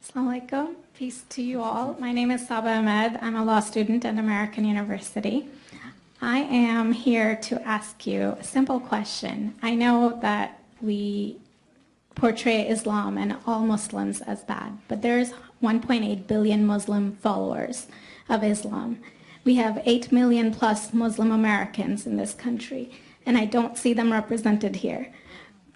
Assalamu alaikum. Peace to you all. My name is Saba Ahmed. I'm a law student at American University. I am here to ask you a simple question. I know that we portray Islam and all Muslims as bad, but there's 1.8 billion Muslim followers of Islam. We have 8 million plus Muslim Americans in this country, and I don't see them represented here.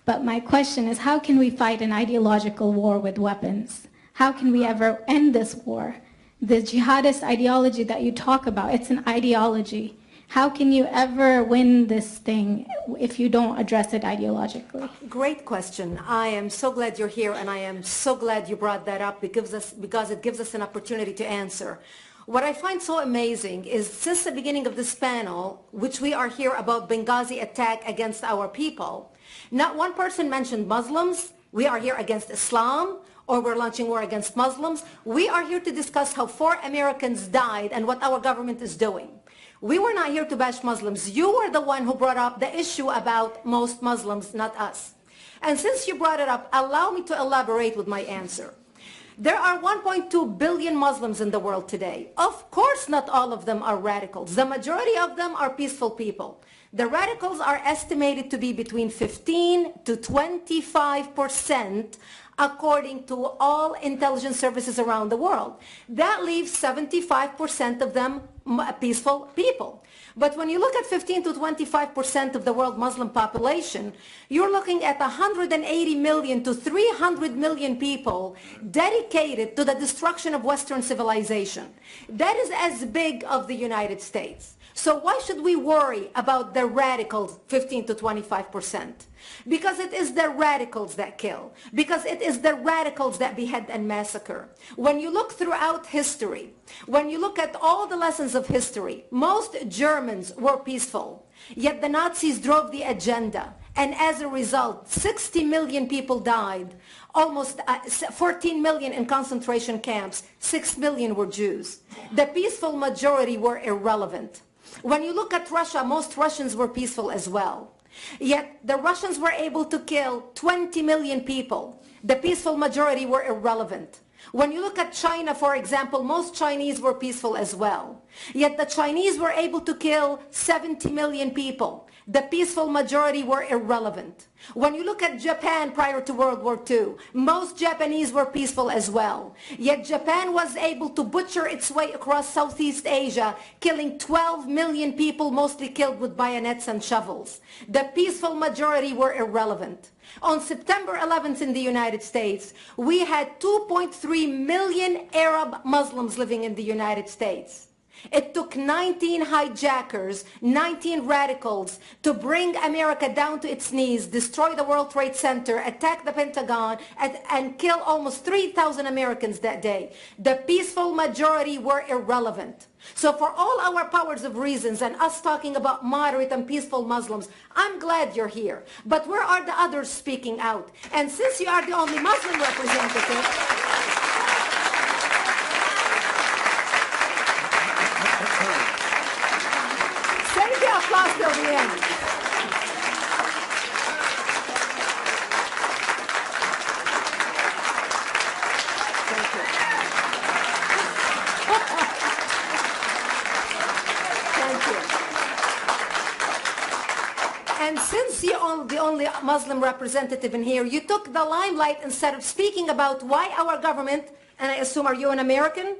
But my question is, how can we fight an ideological war with weapons? How can we ever end this war? The jihadist ideology that you talk about, it's an ideology. How can you ever win this thing if you don't address it ideologically? Great question. I am so glad you're here, and I am so glad you brought that up because it gives us an opportunity to answer. What I find so amazing is since the beginning of this panel, which we are here about Benghazi attack against our people, not one person mentioned Muslims. We are here against Islam, or we're launching war against Muslims. We are here to discuss how 4 Americans died and what our government is doing. We were not here to bash Muslims. You were the one who brought up the issue about most Muslims, not us. And since you brought it up, allow me to elaborate with my answer. There are 1.2 billion Muslims in the world today. Of course, not all of them are radicals. The majority of them are peaceful people. The radicals are estimated to be between 15 to 25% according to all intelligence services around the world. That leaves 75% of them peaceful people. But when you look at 15 to 25% of the world Muslim population, you're looking at 180 million to 300 million people dedicated to the destruction of Western civilization. That is as big of the United States. So why should we worry about the radicals, 15 to 25%? Because it is the radicals that kill. Because it is the radicals that behead and massacre. When you look throughout history, when you look at all the lessons of history, most Germans were peaceful. Yet the Nazis drove the agenda. And as a result, 60 million people died. Almost 14 million in concentration camps. 6 million were Jews. The peaceful majority were irrelevant. When you look at Russia, most Russians were peaceful as well. Yet the Russians were able to kill 20 million people. The peaceful majority were irrelevant. When you look at China, for example, most Chinese were peaceful as well. Yet the Chinese were able to kill 70 million people. The peaceful majority were irrelevant. When you look at Japan prior to World War II, most Japanese were peaceful as well. Yet Japan was able to butcher its way across Southeast Asia, killing 12 million people, mostly killed with bayonets and shovels. The peaceful majority were irrelevant. On September 11th in the United States, we had 2.3 million Arab Muslims living in the United States. It took 19 hijackers, 19 radicals to bring America down to its knees, destroy the World Trade Center, attack the Pentagon, and kill almost 3,000 Americans that day. The peaceful majority were irrelevant. So for all our powers of reasons and us talking about moderate and peaceful Muslims, I'm glad you're here. But where are the others speaking out? And since you are the only Muslim representative, applause till the end. Thank you. Thank you. And since you're the only Muslim representative in here, you took the limelight instead of speaking about why our government, and I assume, are you an American?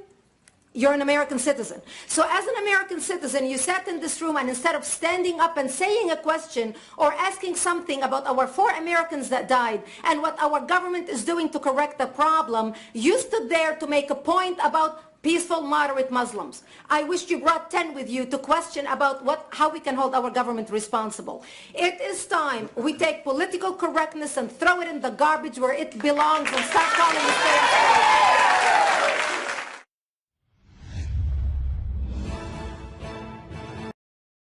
You're an American citizen. So as an American citizen, you sat in this room, and instead of standing up and saying a question or asking something about our 4 Americans that died and what our government is doing to correct the problem, you stood there to make a point about peaceful, moderate Muslims. I wish you brought 10 with you to question about how we can hold our government responsible. It is time we take political correctness and throw it in the garbage where it belongs and stop calling it fair.